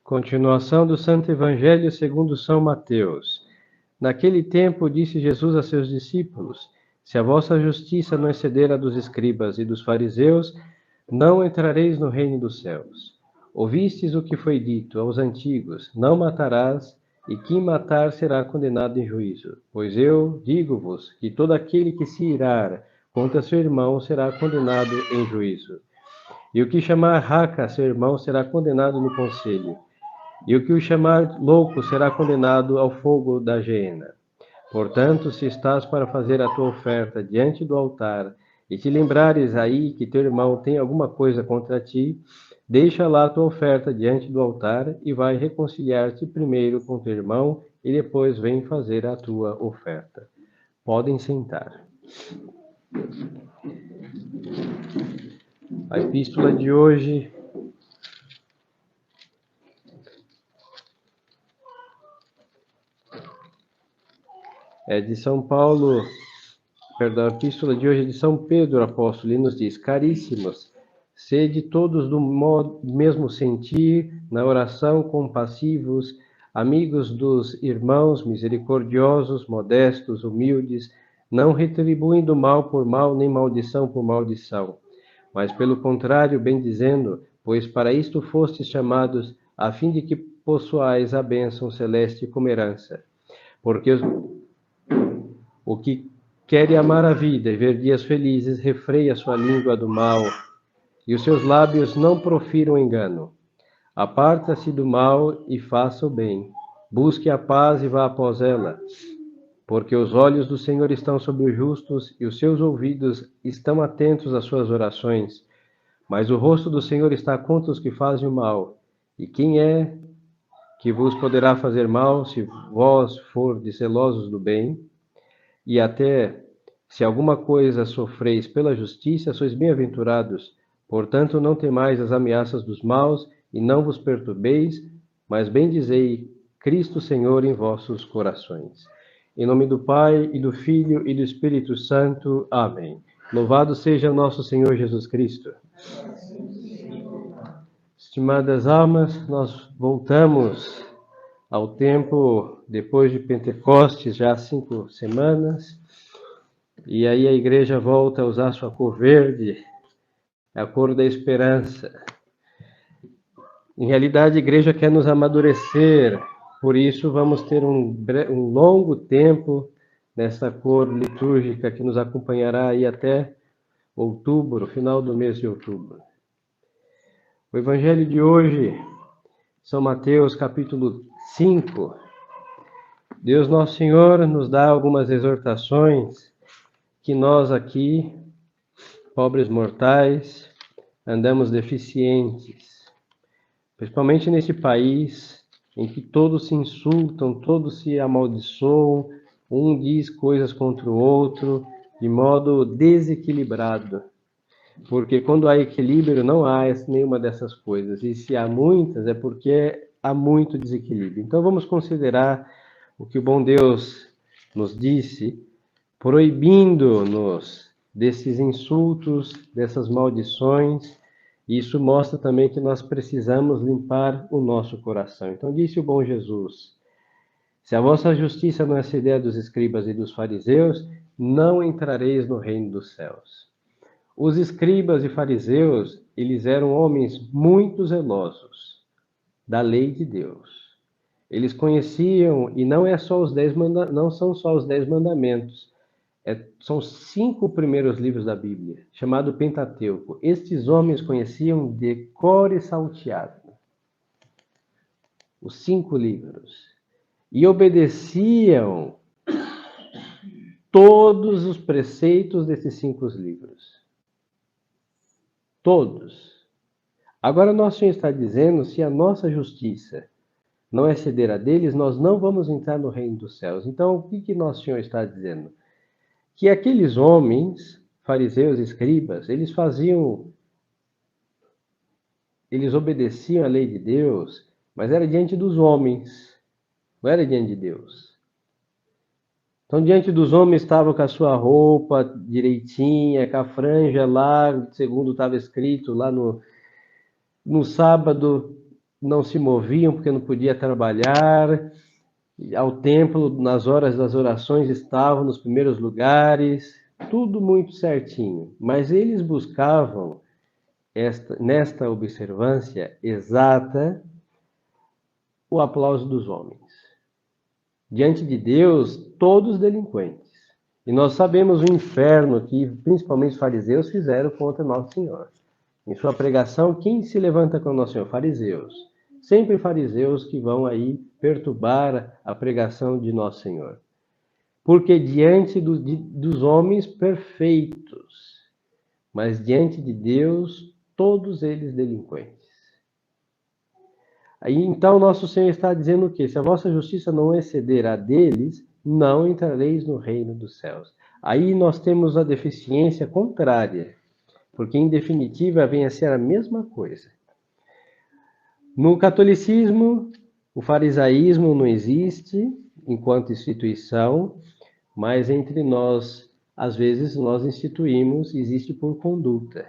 Continuação do Santo Evangelho segundo São Mateus. Naquele tempo disse Jesus a seus discípulos: Se a vossa justiça não exceder a dos escribas e dos fariseus, não entrareis no reino dos céus. Ouvistes o que foi dito aos antigos: Não matarás, e quem matar será condenado em juízo. Pois eu digo-vos que todo aquele que se irar contra seu irmão será condenado em juízo. E o que chamar raca a seu irmão será condenado no conselho. E o que o chamar louco será condenado ao fogo da geena. Portanto, se estás para fazer a tua oferta diante do altar, e te lembrares aí que teu irmão tem alguma coisa contra ti, deixa lá a tua oferta diante do altar e vai reconciliar-te primeiro com teu irmão, e depois vem fazer a tua oferta. Podem sentar. A epístola de hoje é de São Paulo, a epístola de hoje é de São Pedro, apóstolo, e nos diz: Caríssimos, sede todos do mesmo sentir, na oração compassivos, amigos dos irmãos, misericordiosos, modestos, humildes, não retribuindo mal por mal, nem maldição por maldição, mas pelo contrário, bendizendo, pois para isto fostes chamados, a fim de que possuais a bênção celeste como herança. Porque o que quer amar a vida e ver dias felizes, refreia sua língua do mal, e os seus lábios não profiram engano. Aparta-se do mal e faça o bem. Busque a paz e vá após ela. Porque os olhos do Senhor estão sobre os justos e os seus ouvidos estão atentos às suas orações. Mas o rosto do Senhor está contra os que fazem o mal. E quem é que vos poderá fazer mal se vós fordes zelosos do bem? E até, se alguma coisa sofreis pela justiça, sois bem-aventurados. Portanto, não temais as ameaças dos maus, e não vos perturbeis, mas bendizei Cristo Senhor em vossos corações. Em nome do Pai, e do Filho, e do Espírito Santo. Amém. Louvado seja nosso Senhor Jesus Cristo. Estimadas almas, nós voltamos ao tempo depois de Pentecostes, já há 5 semanas, e aí a igreja volta a usar sua cor verde, a cor da esperança. Em realidade, a igreja quer nos amadurecer, por isso vamos ter um longo tempo nessa cor litúrgica que nos acompanhará aí até outubro, final do mês de outubro. O evangelho de hoje, São Mateus, capítulo 5. Deus Nosso Senhor nos dá algumas exortações que nós aqui, pobres mortais, andamos deficientes. Principalmente nesse país em que todos se insultam, todos se amaldiçoam, um diz coisas contra o outro, de modo desequilibrado. Porque quando há equilíbrio, não há nenhuma dessas coisas. E se há muitas, é porque há muito desequilíbrio. Então vamos considerar o que o bom Deus nos disse, proibindo-nos desses insultos, dessas maldições. E isso mostra também que nós precisamos limpar o nosso coração. Então disse o bom Jesus: se a vossa justiça não exceder a dos escribas e dos fariseus, não entrareis no reino dos céus. Os escribas e fariseus, eles eram homens muito zelosos da lei de Deus. Eles conheciam, e não são só os 10 mandamentos, são 5 primeiros livros da Bíblia, chamado Pentateuco. Estes homens conheciam de cor e salteado os 5 livros e obedeciam todos os preceitos desses 5 livros. Todos. Agora, Nosso Senhor está dizendo, se a nossa justiça não exceder a deles, nós não vamos entrar no reino dos céus. Então, o que Nosso Senhor está dizendo? Que aqueles homens, fariseus e escribas, eles obedeciam à lei de Deus, mas era diante dos homens, não era diante de Deus. Então, diante dos homens, estavam com a sua roupa direitinha, com a franja lá, segundo estava escrito lá no sábado, não se moviam porque não podia trabalhar, ao templo, nas horas das orações, estavam nos primeiros lugares, tudo muito certinho. Mas eles buscavam, nesta observância exata, o aplauso dos homens. Diante de Deus, todos delinquentes. E nós sabemos o inferno que, principalmente os fariseus, fizeram contra Nosso Senhor. Em sua pregação, quem se levanta com Nosso Senhor? Fariseus. Sempre fariseus que vão aí perturbar a pregação de Nosso Senhor. Porque diante dos homens perfeitos, mas diante de Deus, todos eles delinquentes. Aí então Nosso Senhor está dizendo o quê? Se a vossa justiça não exceder a deles, não entrareis no reino dos céus. Aí nós temos a deficiência contrária, porque em definitiva vem a ser a mesma coisa. No catolicismo, o farisaísmo não existe enquanto instituição, mas entre nós, às vezes, nós instituímos, existe por conduta.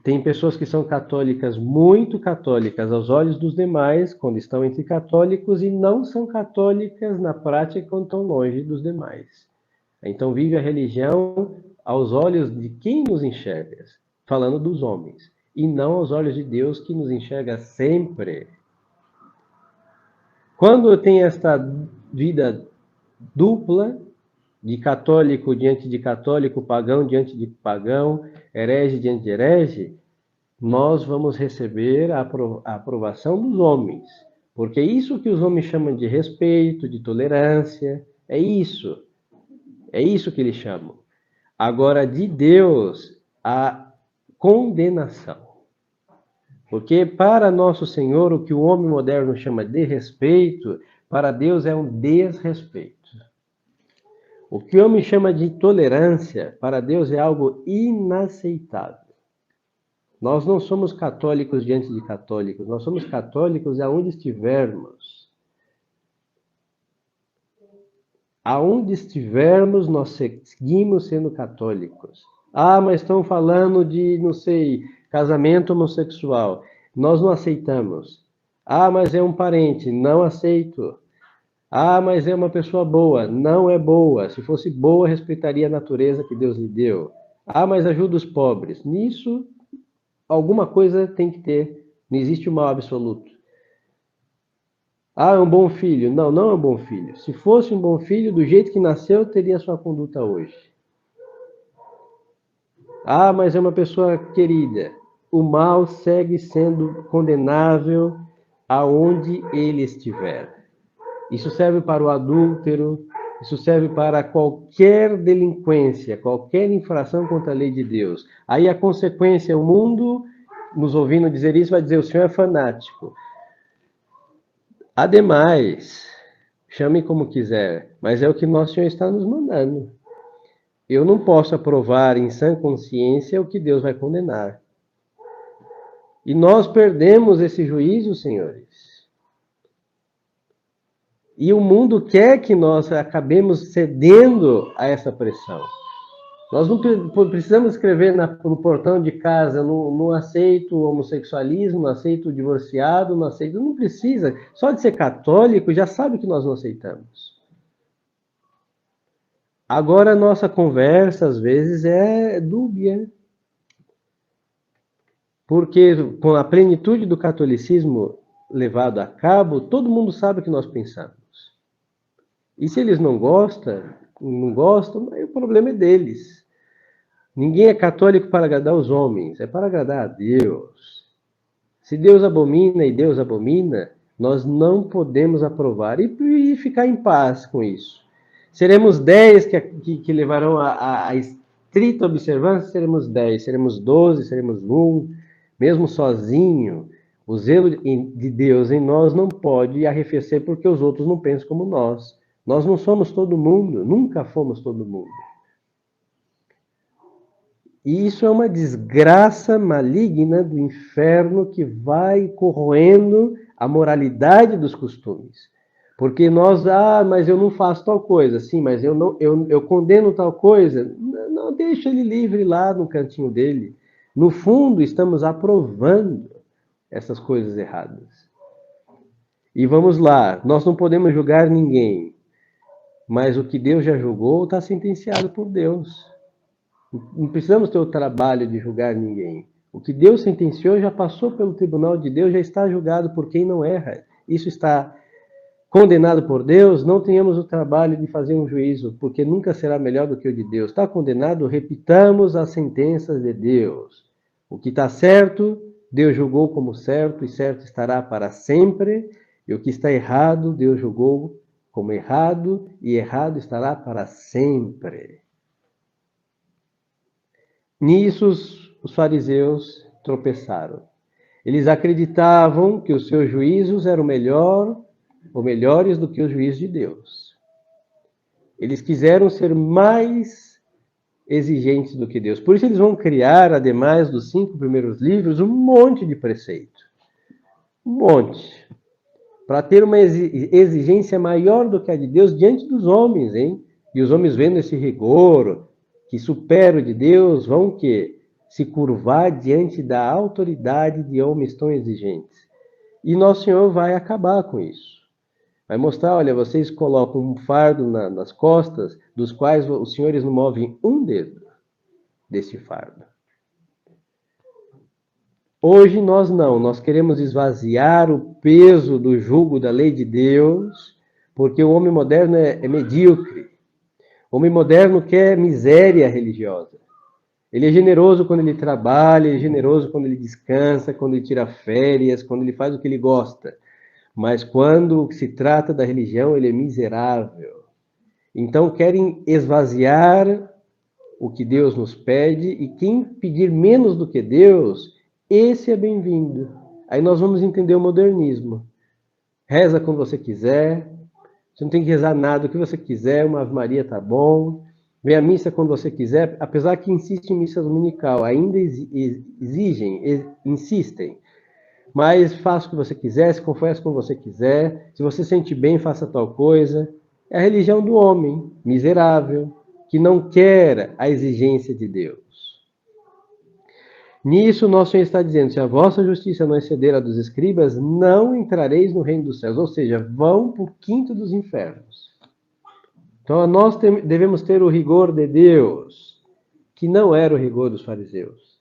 Tem pessoas que são católicas, muito católicas aos olhos dos demais, quando estão entre católicos, e não são católicas na prática quando estão longe dos demais. Então vive a religião aos olhos de quem nos enxerga, falando dos homens, e não aos olhos de Deus que nos enxerga sempre. Quando eu tenho esta vida dupla, de católico diante de católico, pagão diante de pagão, herege diante de herege, nós vamos receber a aprovação dos homens. Porque é isso que os homens chamam de respeito, de tolerância, é isso que eles chamam. Agora, de Deus, a condenação. Porque para Nosso Senhor, o que o homem moderno chama de respeito, para Deus é um desrespeito. O que o homem chama de tolerância, para Deus é algo inaceitável. Nós não somos católicos diante de católicos, nós somos católicos aonde estivermos. Aonde estivermos, nós seguimos sendo católicos. Ah, mas estão falando de, não sei, casamento homossexual. Nós não aceitamos. Ah, mas é um parente. Não aceito. Ah, mas é uma pessoa boa. Não é boa. Se fosse boa, respeitaria a natureza que Deus lhe deu. Ah, mas ajuda os pobres. Nisso, alguma coisa tem que ter. Não existe o mal absoluto. Ah, é um bom filho. Não, não é um bom filho. Se fosse um bom filho, do jeito que nasceu, teria a sua conduta hoje. Ah, mas é uma pessoa querida. O mal segue sendo condenável aonde ele estiver. Isso serve para o adúltero, isso serve para qualquer delinquência, qualquer infração contra a lei de Deus. Aí a consequência, o mundo, nos ouvindo dizer isso, vai dizer, o senhor é fanático. Ademais, chame como quiser, mas é o que Nosso Senhor está nos mandando. Eu não posso aprovar em sã consciência o que Deus vai condenar. E nós perdemos esse juízo, senhores. E o mundo quer que nós acabemos cedendo a essa pressão. Nós não precisamos escrever no portão de casa, não aceito o homossexualismo, não aceito o divorciado, não aceito... Não precisa. Só de ser católico já sabe que nós não aceitamos. Agora a nossa conversa, às vezes, é dúbia. Porque com a plenitude do catolicismo levado a cabo, todo mundo sabe o que nós pensamos. E se eles não gostam, aí o problema é deles. Ninguém é católico para agradar os homens, é para agradar a Deus. Se Deus abomina e Deus abomina, nós não podemos aprovar e ficar em paz com isso. Seremos 10 que levarão a estrita observância, seremos 10, seremos 12, seremos 1, mesmo sozinho. O zelo de Deus em nós não pode arrefecer porque os outros não pensam como nós. Nós não somos todo mundo, nunca fomos todo mundo. E isso é uma desgraça maligna do inferno que vai corroendo a moralidade dos costumes. Porque nós, mas eu não faço tal coisa. Sim, mas eu condeno tal coisa. Não, deixa ele livre lá no cantinho dele. No fundo, estamos aprovando. essas coisas erradas. E vamos lá, nós não podemos julgar ninguém, mas o que Deus já julgou está sentenciado por Deus. Não precisamos ter o trabalho de julgar ninguém. O que Deus sentenciou já passou pelo tribunal de Deus, já está julgado por quem não erra. Isso está condenado por Deus, não tenhamos o trabalho de fazer um juízo, porque nunca será melhor do que o de Deus. Está condenado, repitamos as sentenças de Deus. O que está certo, Deus julgou como certo, e certo estará para sempre. E o que está errado, Deus julgou como errado, e errado estará para sempre. Nisso os fariseus tropeçaram. Eles acreditavam que os seus juízos eram melhores do que os juízos de Deus. Eles quiseram ser mais exigentes do que Deus. Por isso eles vão criar, ademais dos 5 primeiros livros, um monte de preceito. Um monte. Para ter uma exigência maior do que a de Deus diante dos homens, hein? E os homens vendo esse rigor que supera o de Deus, vão que se curvar diante da autoridade de homens tão exigentes. E Nosso Senhor vai acabar com isso. Vai mostrar, olha, vocês colocam um fardo nas costas, dos quais os senhores não movem um dedo desse fardo. Hoje nós não, nós queremos esvaziar o peso do jugo da lei de Deus, porque o homem moderno é medíocre. O homem moderno quer miséria religiosa. Ele é generoso quando ele trabalha, ele é generoso quando ele descansa, quando ele tira férias, quando ele faz o que ele gosta. Mas quando se trata da religião, ele é miserável. Então querem esvaziar o que Deus nos pede, e quem pedir menos do que Deus, esse é bem-vindo. Aí nós vamos entender o modernismo. Reza quando você quiser, você não tem que rezar nada, o que você quiser, uma Ave Maria tá bom. Vem à missa quando você quiser, apesar que insiste em missa dominical, ainda insistem. Mas faça o que você quiser, se confesse como você quiser, se você sente bem, faça tal coisa. É a religião do homem, miserável, que não quer a exigência de Deus. Nisso, nosso Senhor está dizendo, se a vossa justiça não exceder a dos escribas, não entrareis no reino dos céus. Ou seja, vão para o quinto dos infernos. Então, nós devemos ter o rigor de Deus, que não era o rigor dos fariseus.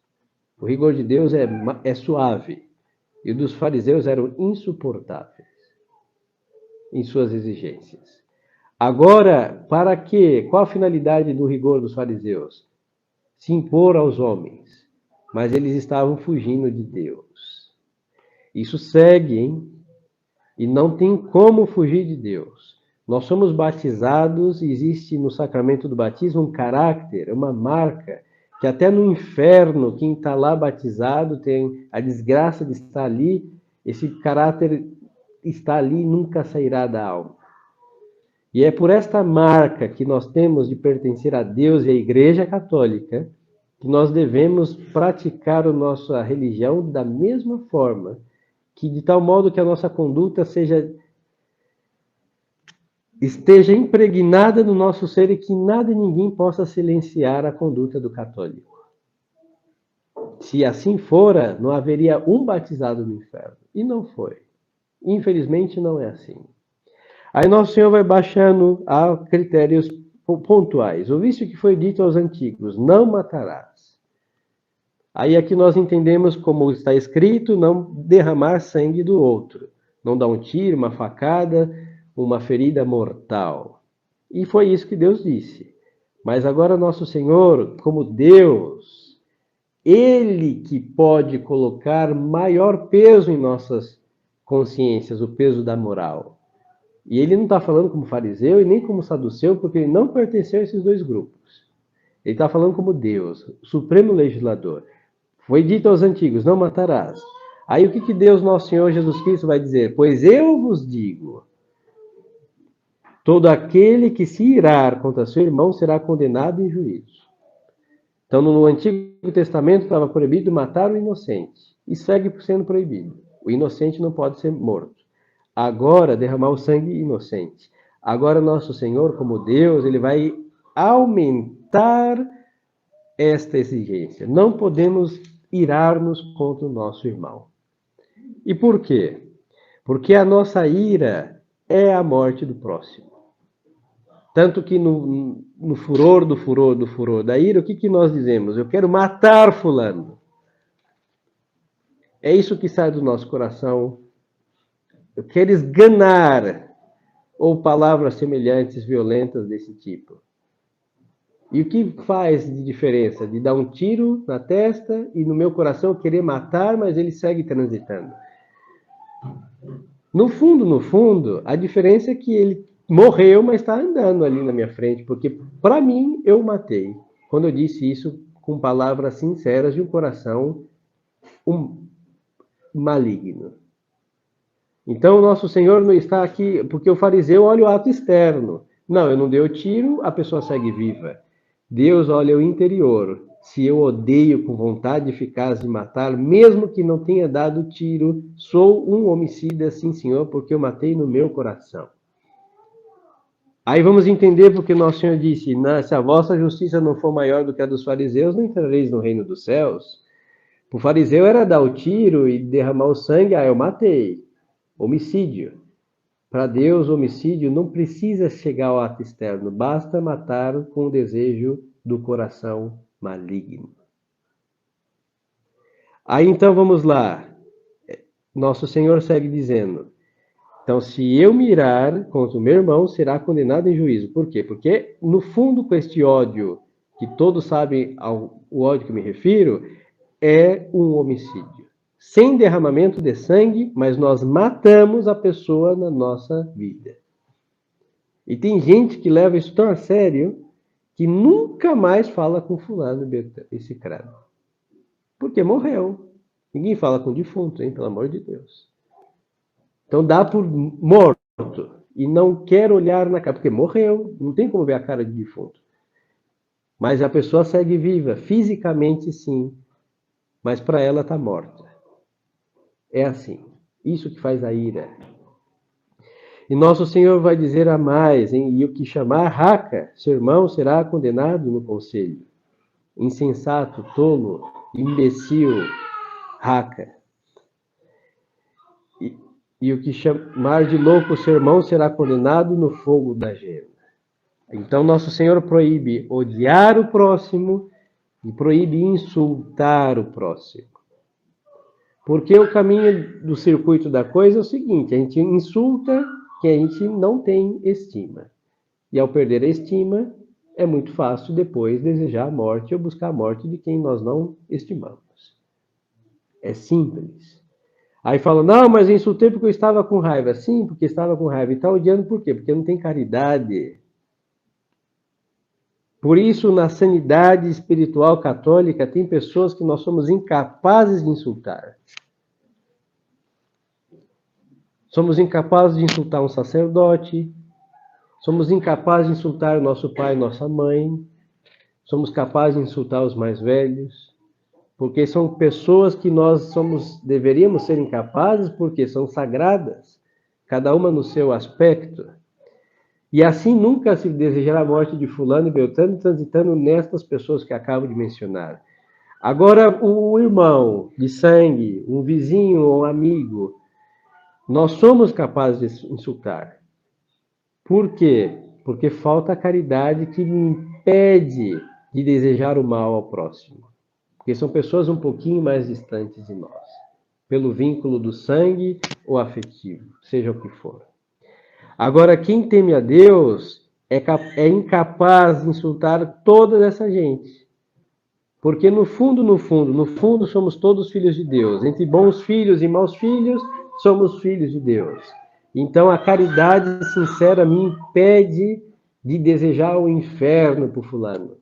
O rigor de Deus é suave. E o dos fariseus eram insuportáveis em suas exigências. Agora, para quê? Qual a finalidade do rigor dos fariseus? Se impor aos homens. Mas eles estavam fugindo de Deus. Isso segue, hein? E não tem como fugir de Deus. Nós somos batizados, e existe no sacramento do batismo um caráter, uma marca, que até no inferno, quem está lá batizado tem a desgraça de estar ali, esse caráter está ali e nunca sairá da alma. E é por esta marca que nós temos de pertencer a Deus e à Igreja Católica, que nós devemos praticar a nossa religião da mesma forma, que de tal modo que a nossa conduta esteja impregnada no nosso ser, e que nada e ninguém possa silenciar a conduta do católico. Se assim fora, não haveria um batizado no inferno. E não foi. Infelizmente não é assim. Aí Nosso Senhor vai baixando a critérios pontuais. Ouviste o que foi dito aos antigos, não matarás. Aí aqui nós entendemos como está escrito, não derramar sangue do outro. Não dar um tiro, uma facada, uma ferida mortal. E foi isso que Deus disse. Mas agora Nosso Senhor, como Deus, Ele que pode colocar maior peso em nossas consciências, o peso da moral. E ele não está falando como fariseu e nem como saduceu, porque ele não pertenceu a esses dois grupos. Ele está falando como Deus, o supremo legislador. Foi dito aos antigos, não matarás. Aí o que Deus, nosso Senhor Jesus Cristo, vai dizer? Pois eu vos digo, todo aquele que se irar contra seu irmão será condenado em juízo. Então, no Antigo Testamento estava proibido matar o inocente, e segue sendo proibido. O inocente não pode ser morto. Agora, derramar o sangue inocente. Agora, nosso Senhor, como Deus, ele vai aumentar esta exigência. Não podemos irar-nos contra o nosso irmão. E por quê? Porque a nossa ira é a morte do próximo. Tanto que no furor da ira, o que nós dizemos? Eu quero matar fulano. É isso que sai do nosso coração. Eu quero esganar. Ou palavras semelhantes, violentas desse tipo. E o que faz de diferença? De dar um tiro na testa e no meu coração querer matar, mas ele segue transitando. No fundo, a diferença é que ele morreu, mas está andando ali na minha frente, porque para mim eu matei. Quando eu disse isso com palavras sinceras de um coração maligno. Então, o nosso Senhor não está aqui, porque o fariseu olha o ato externo. Não, eu não dei o tiro, a pessoa segue viva. Deus olha o interior. Se eu odeio com vontade eficaz de matar, mesmo que não tenha dado tiro, sou um homicida, sim, Senhor, porque eu matei no meu coração. Aí vamos entender porque nosso Senhor disse, se a vossa justiça não for maior do que a dos fariseus, não entrareis no reino dos céus. O fariseu era dar o tiro e derramar o sangue, eu matei. Homicídio. Para Deus, homicídio não precisa chegar ao ato externo, basta matar com o desejo do coração maligno. Aí então vamos lá. Nosso Senhor segue dizendo: então, se eu mirar contra o meu irmão, será condenado em juízo. Por quê? Porque, no fundo, com este ódio, que todos sabem ao ódio que me refiro, é um homicídio. Sem derramamento de sangue, mas nós matamos a pessoa na nossa vida. E tem gente que leva isso tão a sério que nunca mais fala com fulano e cicrano. Porque morreu. Ninguém fala com defunto, hein? Pelo amor de Deus. Então dá por morto e não quer olhar na cara, porque morreu, não tem como ver a cara de defunto. Mas a pessoa segue viva, fisicamente sim, mas para ela está morta. É assim. Isso que faz a ira. E nosso Senhor vai dizer a mais, hein? E o que chamar raca, seu irmão será condenado no conselho. Insensato, tolo, imbecil, raca. E o que chamar de louco, seu irmão será condenado no fogo da gema. Então nosso Senhor proíbe odiar o próximo e proíbe insultar o próximo. Porque o caminho do circuito da coisa é o seguinte, a gente insulta quem a gente não tem estima. E ao perder a estima, é muito fácil depois desejar a morte ou buscar a morte de quem nós não estimamos. É simples. Aí fala, não, mas eu insultei porque eu estava com raiva. Sim, porque estava com raiva. E está odiando por quê? Porque não tem caridade. Por isso, na sanidade espiritual católica, tem pessoas que nós somos incapazes de insultar. Somos incapazes de insultar um sacerdote, somos incapazes de insultar o nosso pai e nossa mãe, somos capazes de insultar os mais velhos, porque são pessoas que deveríamos ser incapazes, porque são sagradas, cada uma no seu aspecto. E assim nunca se desejará a morte de fulano e beltrano, transitando nestas pessoas que acabo de mencionar. Agora, o irmão de sangue, um vizinho ou um amigo, nós somos capazes de insultar. Por quê? Porque falta a caridade que me impede de desejar o mal ao próximo. Porque são pessoas um pouquinho mais distantes de nós, pelo vínculo do sangue ou afetivo, seja o que for. Agora, quem teme a Deus é incapaz de insultar toda essa gente. Porque no fundo, somos todos filhos de Deus. Entre bons filhos e maus filhos, somos filhos de Deus. Então a caridade sincera me impede de desejar o inferno para o fulano.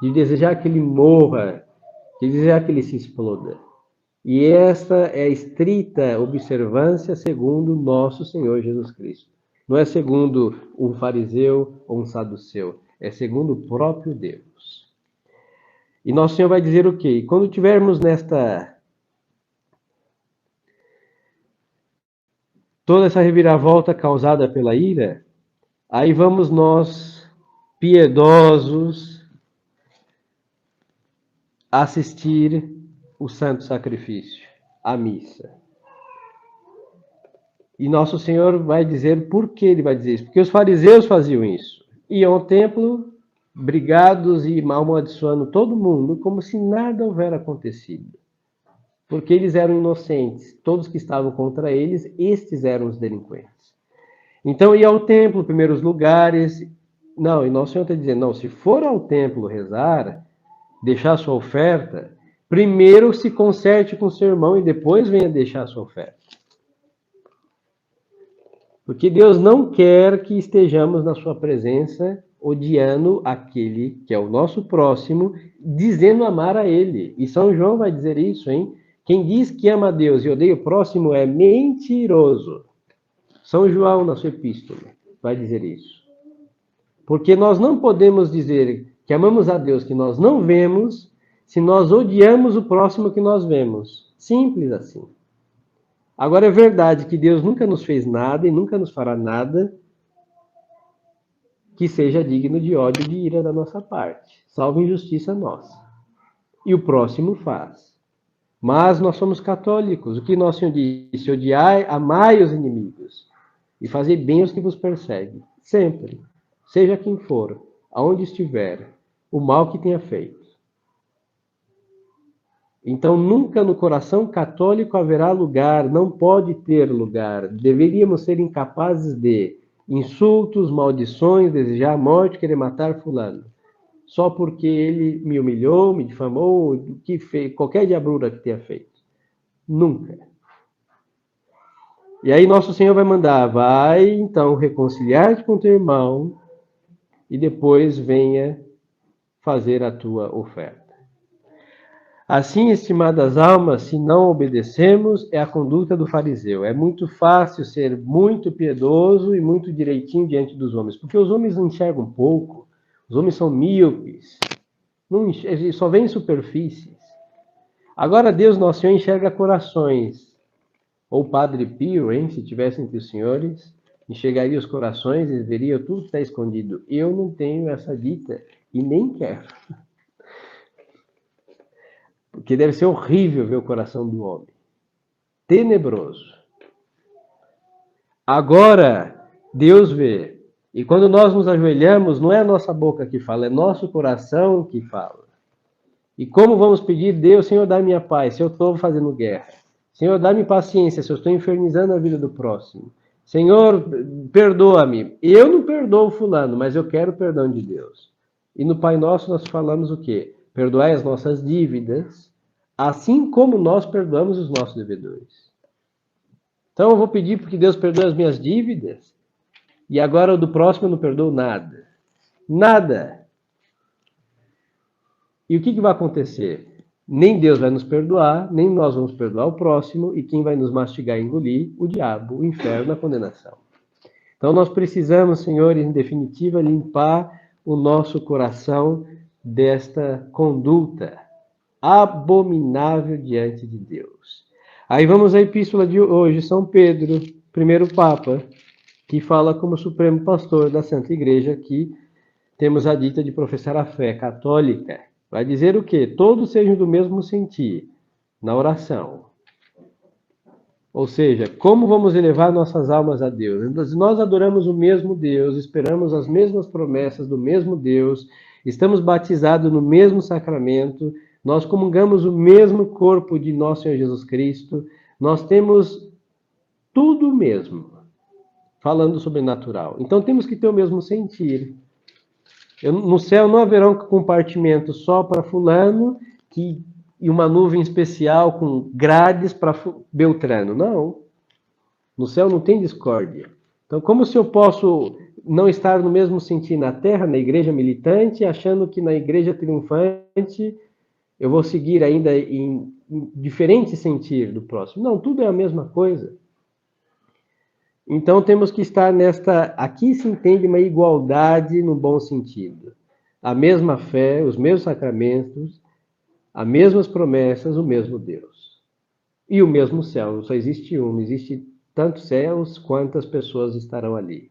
De desejar que ele morra, de desejar que ele se exploda. E esta é a estrita observância segundo nosso Senhor Jesus Cristo. Não é segundo um fariseu ou um saduceu, é segundo o próprio Deus. E nosso Senhor vai dizer o quê? Quando tivermos toda essa reviravolta causada pela ira, aí vamos nós, piedosos, assistir o santo sacrifício, a missa. E nosso Senhor vai dizer por que ele vai dizer isso. Porque os fariseus faziam isso. Iam ao templo, brigados e amaldiçoando todo mundo, como se nada houvera acontecido. Porque eles eram inocentes. Todos que estavam contra eles, estes eram os delinquentes. Então ia ao templo, primeiros lugares. Não, e nosso Senhor está dizendo, não, se for ao templo rezar, deixar sua oferta, primeiro se conserte com seu irmão e depois venha deixar sua oferta. Porque Deus não quer que estejamos na sua presença odiando aquele que é o nosso próximo, dizendo amar a ele. E São João vai dizer isso, hein? Quem diz que ama a Deus e odeia o próximo é mentiroso. São João, na sua epístola, vai dizer isso. Porque nós não podemos dizer que amamos a Deus que nós não vemos, se nós odiamos o próximo que nós vemos. Simples assim. Agora é verdade que Deus nunca nos fez nada e nunca nos fará nada que seja digno de ódio e de ira da nossa parte, salvo injustiça nossa. E o próximo faz. Mas nós somos católicos. O que nosso Senhor disse? Odiai, amai os inimigos e fazei bem aos que vos perseguem. Sempre. Seja quem for, aonde estiver, o mal que tenha feito. Então, nunca no coração católico haverá lugar, não pode ter lugar. Deveríamos ser incapazes de insultos, maldições, desejar a morte, querer matar fulano. Só porque ele me humilhou, me difamou, que fez, qualquer diabrura que tenha feito. Nunca. E aí nosso Senhor vai mandar, vai então reconciliar-te com teu irmão e depois venha fazer a tua oferta. Assim, estimadas almas, se não obedecemos, é a conduta do fariseu. É muito fácil ser muito piedoso e muito direitinho diante dos homens, porque os homens não enxergam pouco, os homens são míopes, só veem superfícies. Agora Deus, nosso Senhor, enxerga corações. Ou Padre Pio, hein, se tivesse entre os senhores, enxergaria os corações e veria tudo que está escondido. Eu não tenho essa dita e nem quero. Porque deve ser horrível ver o coração do homem. Tenebroso. Agora, Deus vê. E quando nós nos ajoelhamos, não é a nossa boca que fala, é nosso coração que fala. E como vamos pedir, Deus, Senhor, dá-me a paz, se eu estou fazendo guerra. Senhor, dá-me paciência, se eu estou infernizando a vida do próximo. Senhor, perdoa-me. Eu não perdoo fulano, mas eu quero o perdão de Deus. E no Pai Nosso nós falamos o quê? Perdoai as nossas dívidas, assim como nós perdoamos os nossos devedores. Então eu vou pedir porque Deus perdoe as minhas dívidas, e agora o do próximo eu não perdoo nada. Nada. E o que vai acontecer? Nem Deus vai nos perdoar, nem nós vamos perdoar o próximo, e quem vai nos mastigar e engolir? O diabo, o inferno, a condenação. Então nós precisamos, senhores, em definitiva, limpar o nosso coração desta conduta abominável diante de Deus. Aí vamos à epístola de hoje, São Pedro, primeiro Papa, que fala como supremo pastor da Santa Igreja, que temos a dita de professar a fé católica. Vai dizer o quê? Todos sejam do mesmo sentir na oração. Ou seja, como vamos elevar nossas almas a Deus? Nós adoramos o mesmo Deus, esperamos as mesmas promessas do mesmo Deus, estamos batizados no mesmo sacramento, nós comungamos o mesmo corpo de nosso Senhor Jesus Cristo, nós temos tudo mesmo, falando sobrenatural. Então temos que ter o mesmo sentir. No céu não haverá um compartimento só para fulano e uma nuvem especial com grades para Beltrano. Não. No céu não tem discórdia. Então, como se eu posso não estar no mesmo sentir na terra, na igreja militante, achando que na igreja triunfante eu vou seguir ainda em diferente sentir do próximo? Não, tudo é a mesma coisa. Então temos que estar nesta... Aqui se entende uma igualdade no bom sentido. A mesma fé, os mesmos sacramentos, as mesmas promessas, o mesmo Deus. E o mesmo céu, só existe um, não existe tantos céus quantas pessoas estarão ali.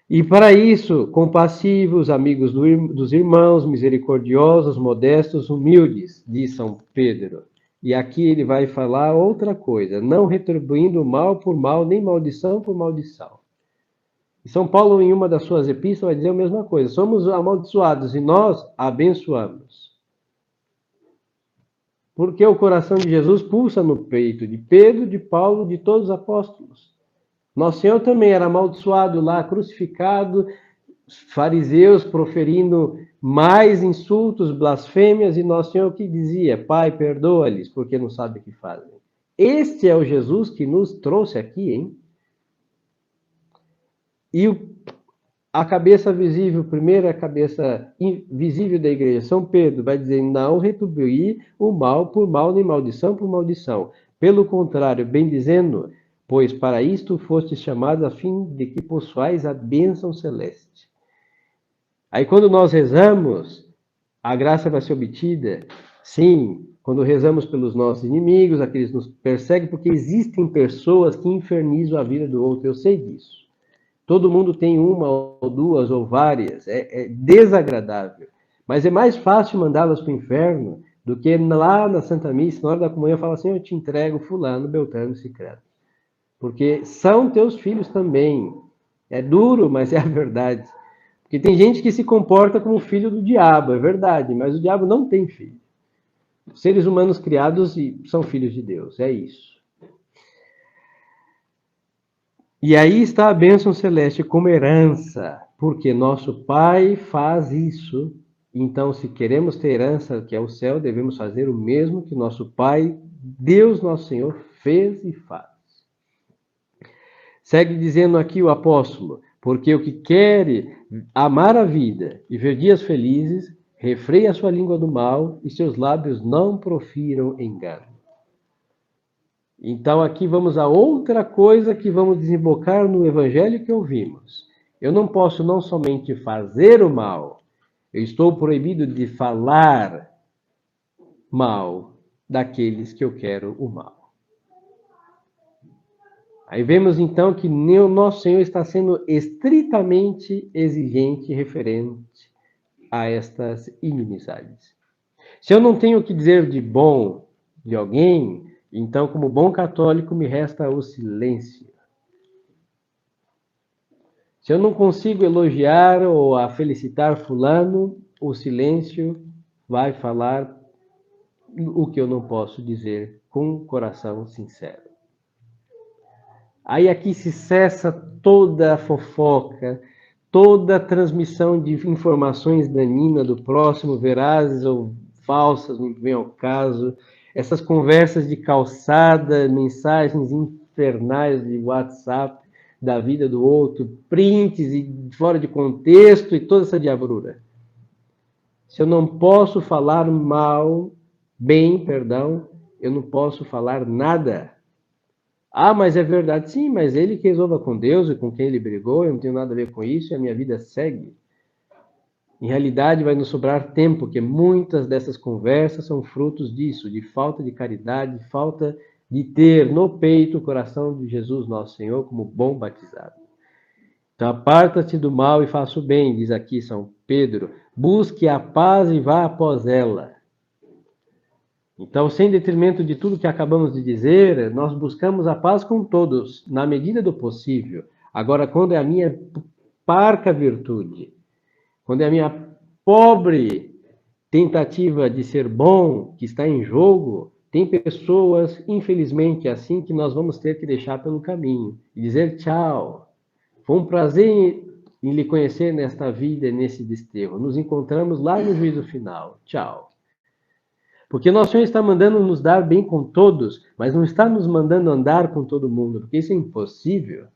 E para isso, compassivos, amigos dos irmãos, misericordiosos, modestos, humildes, diz São Pedro. E aqui ele vai falar outra coisa, não retribuindo mal por mal, nem maldição por maldição. E São Paulo, em uma das suas epístolas, vai dizer a mesma coisa. Somos amaldiçoados e nós abençoamos. Porque o coração de Jesus pulsa no peito de Pedro, de Paulo, de todos os apóstolos. Nosso Senhor também era amaldiçoado lá, crucificado, fariseus proferindo mais insultos, blasfêmias, e Nosso Senhor que dizia, Pai, perdoa-lhes, porque não sabem o que fazem. Este é o Jesus que nos trouxe aqui, hein? E a cabeça visível, primeira cabeça visível da igreja, São Pedro, vai dizer, não retribuir o mal por mal, nem maldição por maldição. Pelo contrário, bem dizendo, pois para isto fostes chamados a fim de que possuais a bênção celeste. Aí quando nós rezamos, a graça vai ser obtida, sim, quando rezamos pelos nossos inimigos, aqueles que nos perseguem, porque existem pessoas que infernizam a vida do outro, eu sei disso. Todo mundo tem uma ou duas ou várias, é desagradável. Mas é mais fácil mandá-las para o inferno do que lá na Santa Missa, na hora da comunhão, falar assim, eu te entrego fulano, beltrano, cicrano. Porque são teus filhos também. É duro, mas é a verdade. Porque tem gente que se comporta como filho do diabo, é verdade, mas o diabo não tem filho. Os seres humanos criados são filhos de Deus, é isso. E aí está a bênção celeste como herança, porque nosso Pai faz isso. Então, se queremos ter herança, que é o céu, devemos fazer o mesmo que nosso Pai, Deus nosso Senhor, fez e faz. Segue dizendo aqui o apóstolo, porque o que quer amar a vida e ver dias felizes, refreia a sua língua do mal e seus lábios não profiram engano. Então aqui vamos a outra coisa que vamos desembocar no evangelho que ouvimos. Eu não posso não somente fazer o mal, eu estou proibido de falar mal daqueles que eu quero o mal. Aí vemos então que o nosso Senhor está sendo estritamente exigente referente a estas inimizades. Se eu não tenho o que dizer de bom de alguém, então, como bom católico, me resta o silêncio. Se eu não consigo elogiar ou felicitar fulano, o silêncio vai falar o que eu não posso dizer com coração sincero. Aí aqui se cessa toda a fofoca, toda a transmissão de informações daninas do próximo, verazes ou falsas, não vem ao caso. Essas conversas de calçada, mensagens infernais de WhatsApp da vida do outro, prints e fora de contexto e toda essa diabrura. Se eu não posso falar perdão, eu não posso falar nada. Ah, mas é verdade. Sim, mas ele que resolva com Deus e com quem ele brigou, eu não tenho nada a ver com isso e a minha vida segue. Em realidade, vai nos sobrar tempo, porque muitas dessas conversas são frutos disso, de falta de caridade, de falta de ter no peito o coração de Jesus, nosso Senhor, como bom batizado. Então, aparta-te do mal e faça o bem, diz aqui São Pedro. Busque a paz e vá após ela. Então, sem detrimento de tudo que acabamos de dizer, nós buscamos a paz com todos, na medida do possível. Agora, quando é a minha parca virtude, quando é a minha pobre tentativa de ser bom que está em jogo, tem pessoas, infelizmente, assim que nós vamos ter que deixar pelo caminho e dizer tchau. Foi um prazer em lhe conhecer nesta vida, nesse desterro. Nos encontramos lá no juízo final. Tchau. Porque nosso Senhor está mandando nos dar bem com todos, mas não está nos mandando andar com todo mundo, porque isso é impossível.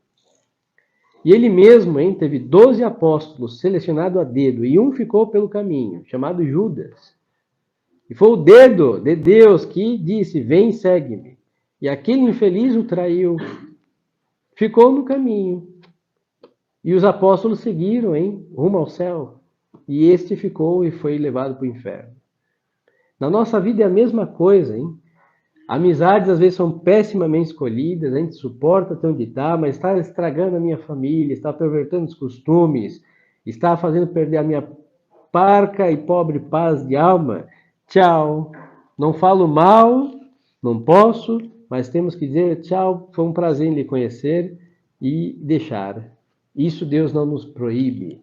E ele mesmo, teve 12 apóstolos selecionados a dedo, e um ficou pelo caminho, chamado Judas. E foi o dedo de Deus que disse, vem, segue-me. E aquele infeliz o traiu. Ficou no caminho. E os apóstolos seguiram, rumo ao céu. E este ficou e foi levado para o inferno. Na nossa vida é a mesma coisa, Amizades às vezes são pessimamente escolhidas, a gente suporta até onde está, mas está estragando a minha família, está pervertendo os costumes, está fazendo perder a minha parca e pobre paz de alma. Tchau. Não falo mal, Não posso, mas temos que dizer tchau, foi um prazer em lhe conhecer e deixar. Isso Deus não nos proíbe.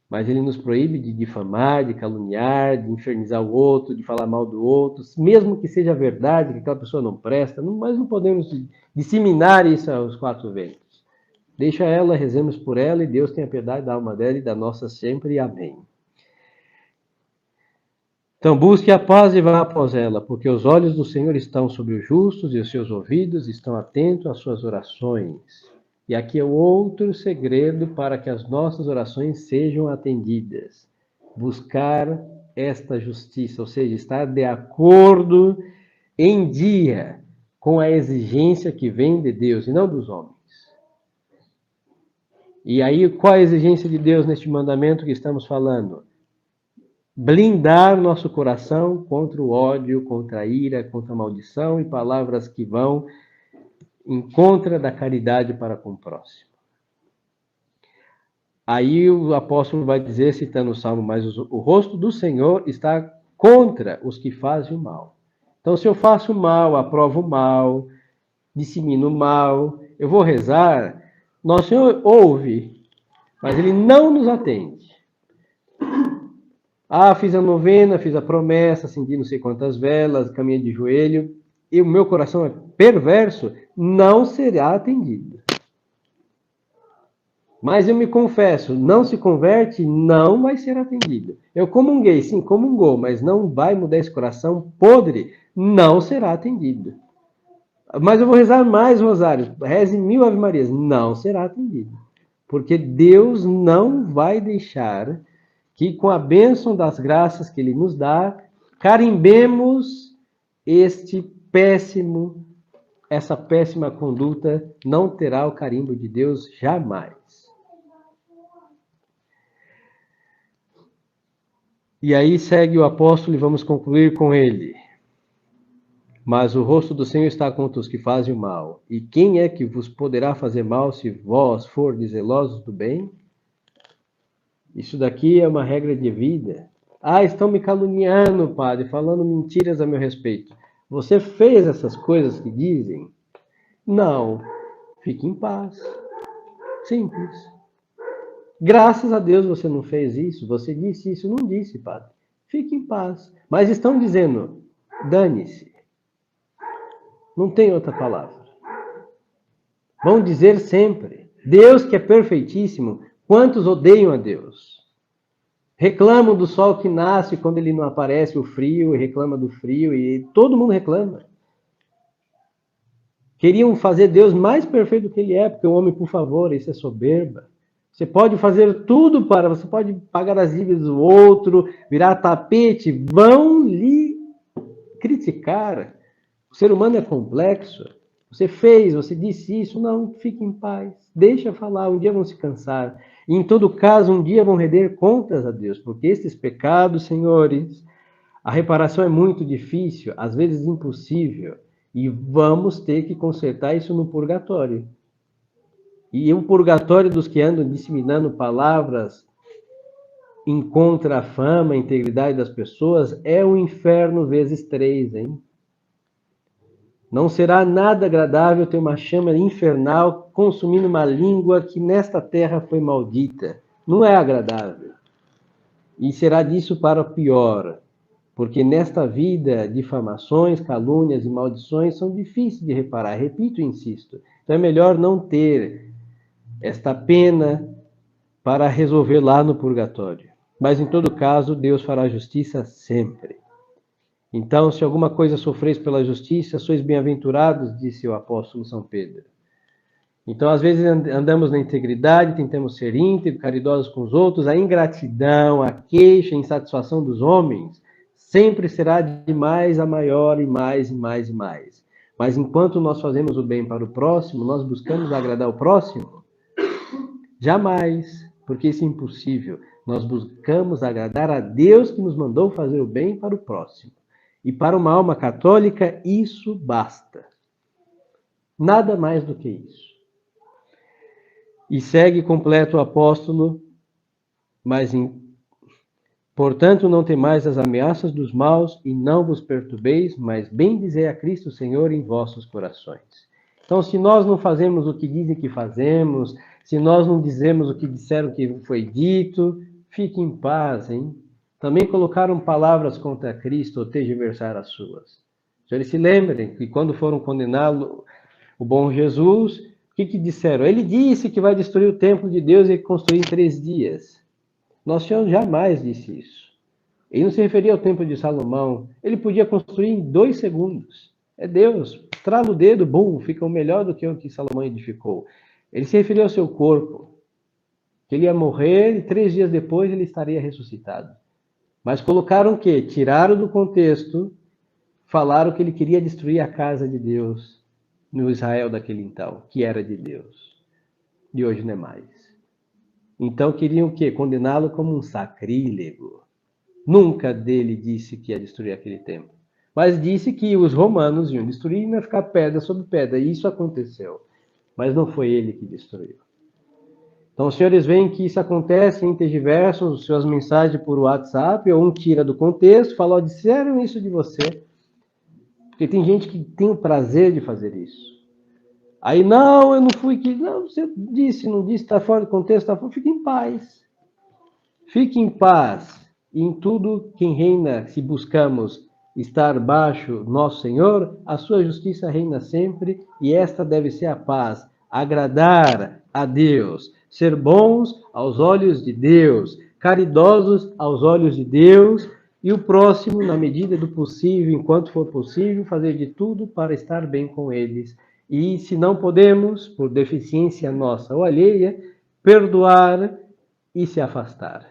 Mas ele nos proíbe de difamar, de caluniar, de infernizar o outro, de falar mal do outro, mesmo que seja verdade, que aquela pessoa não presta, mas não podemos disseminar isso aos quatro ventos. Deixa ela, rezemos por ela, e Deus tenha piedade da alma dela e da nossa sempre. Amém. Então, busque a paz e vá após ela, porque os olhos do Senhor estão sobre os justos e os seus ouvidos estão atentos às suas orações. E aqui é outro segredo para que as nossas orações sejam atendidas. Buscar esta justiça, ou seja, estar de acordo em dia com a exigência que vem de Deus e não dos homens. E aí, qual a exigência de Deus neste mandamento que estamos falando? Blindar nosso coração contra o ódio, contra a ira, contra a maldição e palavras que vão em contra da caridade para com o próximo. Aí o apóstolo vai dizer, citando o Salmo, mas o rosto do Senhor está contra os que fazem o mal. Então, se eu faço mal, aprovo o mal, dissemino o mal, eu vou rezar, nosso Senhor ouve, mas Ele não nos atende. Ah, fiz a novena, fiz a promessa, acendi não sei quantas velas, caminhei de joelho, e o meu coração é perverso, não será atendido. Mas eu me confesso, não se converte, não vai ser atendido. Eu comunguei, sim, comungou, mas não vai mudar esse coração podre, não será atendido. Mas eu vou rezar mais rosários, reze 1000 Ave Marias, não será atendido. Porque Deus não vai deixar que com a bênção das graças que Ele nos dá, carimbemos essa péssima conduta, não terá o carimbo de Deus jamais. E aí segue o apóstolo e vamos concluir com ele. Mas o rosto do Senhor está contra os que fazem o mal. E quem é que vos poderá fazer mal se vós fordes zelosos do bem? Isso daqui é uma regra de vida. Ah, estão me caluniando, padre, falando mentiras a meu respeito. Você fez essas coisas que dizem? Não. Fique em paz. Simples. Graças a Deus você não fez isso, você disse isso, não disse, padre. Fique em paz. Mas estão dizendo, dane-se. Não tem outra palavra. Vão dizer sempre, Deus que é perfeitíssimo, quantos odeiam a Deus? Reclamam do sol que nasce quando ele não aparece, o frio, e reclama do frio, e todo mundo reclama. Queriam fazer Deus mais perfeito do que ele é, porque o homem, por favor, isso é soberba. Você pode fazer tudo você pode pagar as dívidas do outro, virar tapete, vão lhe criticar. O ser humano é complexo. Você fez, você disse isso, não, fique em paz. Deixa falar, um dia vão se cansar. E em todo caso, um dia vão render contas a Deus, porque esses pecados, senhores, a reparação é muito difícil, às vezes impossível, e vamos ter que consertar isso no purgatório. E o purgatório dos que andam disseminando palavras em contra a fama, a integridade das pessoas, é o inferno vezes 3, hein? Não será nada agradável ter uma chama infernal consumindo uma língua que nesta terra foi maldita. Não é agradável. E será disso para pior, porque nesta vida, difamações, calúnias e maldições são difíceis de reparar. Repito e insisto. Então é melhor não ter esta pena para resolver lá no purgatório. Mas em todo caso, Deus fará justiça sempre. Então, se alguma coisa sofreis pela justiça, sois bem-aventurados, disse o apóstolo São Pedro. Então, às vezes andamos na integridade, tentamos ser íntegros, caridosos com os outros, a ingratidão, a queixa, a insatisfação dos homens, sempre será de mais a maior e mais e mais e mais. Mas enquanto nós fazemos o bem para o próximo, nós buscamos agradar o próximo? Jamais, porque isso é impossível. Nós buscamos agradar a Deus que nos mandou fazer o bem para o próximo. E para uma alma católica, isso basta. Nada mais do que isso. E segue completo o apóstolo, mas Portanto, não temais as ameaças dos maus e não vos perturbeis, mas bendizei a Cristo Senhor em vossos corações. Então, se nós não fazemos o que dizem que fazemos, se nós não dizemos o que disseram que foi dito, fique em paz, hein? Também colocaram palavras contra Cristo ou tergiversaram as suas. Se eles se lembrem que quando foram condená-lo, o bom Jesus, o que disseram? Ele disse que vai destruir o templo de Deus e construir em 3 dias. Nosso Senhor jamais disse isso. Ele não se referia ao templo de Salomão. Ele podia construir em 2 segundos. É Deus. Trala o dedo, bum, fica melhor do que o que Salomão edificou. Ele se referiu ao seu corpo. Que ele ia morrer e 3 dias depois ele estaria ressuscitado. Mas colocaram o quê? Tiraram do contexto, falaram que ele queria destruir a casa de Deus no Israel daquele então, que era de Deus. E hoje não é mais. Então queriam o quê? Condená-lo como um sacrílego. Nunca dele disse que ia destruir aquele templo. Mas disse que os romanos iam destruir e ia ficar pedra sobre pedra. E isso aconteceu. Mas não foi ele que destruiu. Então os senhores veem que isso acontece em tergiversos, suas mensagens por WhatsApp, ou um tira do contexto, fala, ó, disseram isso de você. Porque tem gente que tem o prazer de fazer isso. Aí, não, eu não fui que... Não, você disse, não disse, está fora do contexto, está fora. Fique em paz. Fique em paz. E em tudo, quem reina, se buscamos estar baixo nosso Senhor, a sua justiça reina sempre, e esta deve ser a paz. Agradar a Deus. Ser bons aos olhos de Deus. Caridosos aos olhos de Deus. E o próximo, na medida do possível, enquanto for possível, fazer de tudo para estar bem com eles. E se não podemos, por deficiência nossa ou alheia, perdoar e se afastar.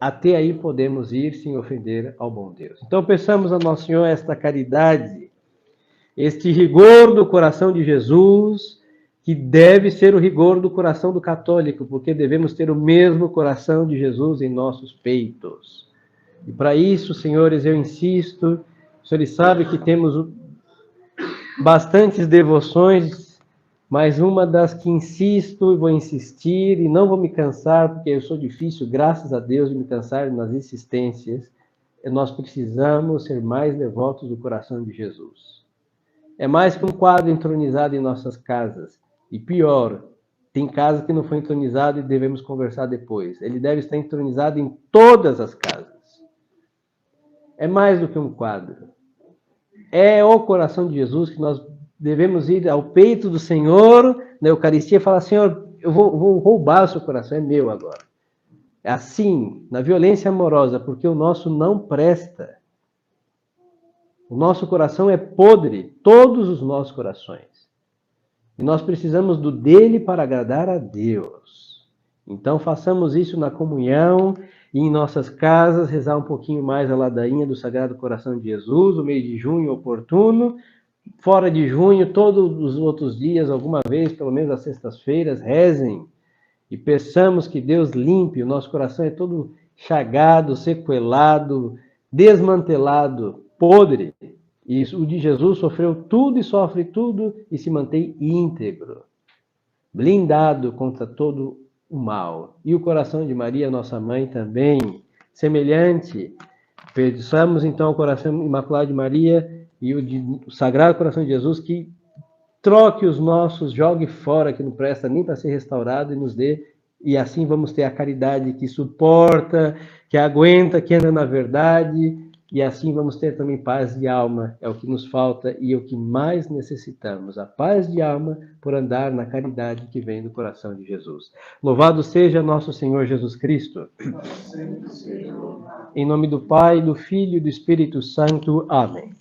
Até aí podemos ir sem ofender ao bom Deus. Então peçamos a Nosso Senhor esta caridade, este rigor do coração de Jesus, que deve ser o rigor do coração do católico, porque devemos ter o mesmo coração de Jesus em nossos peitos. E para isso, senhores, eu insisto, os senhores sabem que temos bastantes devoções, mas uma das que insisto e vou insistir e não vou me cansar, porque eu sou difícil, graças a Deus, de me cansar nas insistências, nós precisamos ser mais devotos do coração de Jesus. É mais que um quadro entronizado em nossas casas. E pior, tem casa que não foi entronizado e devemos conversar depois. Ele deve estar entronizado em todas as casas. É mais do que um quadro. É o coração de Jesus que nós devemos ir ao peito do Senhor, na Eucaristia, e falar, Senhor, eu vou roubar o seu coração, é meu agora. É assim, na violência amorosa, porque o nosso não presta. O nosso coração é podre, todos os nossos corações. E nós precisamos do dele para agradar a Deus. Então façamos isso na comunhão e em nossas casas, rezar um pouquinho mais a ladainha do Sagrado Coração de Jesus, o mês de junho oportuno. Fora de junho, todos os outros dias, alguma vez, pelo menos às sextas-feiras, rezem e peçamos que Deus limpe. O nosso coração é todo chagado, sequelado, desmantelado, podre. E o de Jesus sofreu tudo e sofre tudo e se mantém íntegro, blindado contra todo o mal. E o coração de Maria, nossa mãe, também, semelhante. Peçamos então o coração imaculado de Maria e o Sagrado Coração de Jesus que troque os nossos, jogue fora que não presta nem para ser restaurado e nos dê. E assim vamos ter a caridade que suporta, que aguenta, que anda na verdade. E assim vamos ter também paz de alma, é o que nos falta e é o que mais necessitamos, a paz de alma por andar na caridade que vem do coração de Jesus. Louvado seja nosso Senhor Jesus Cristo. Em nome do Pai, do Filho e do Espírito Santo. Amém.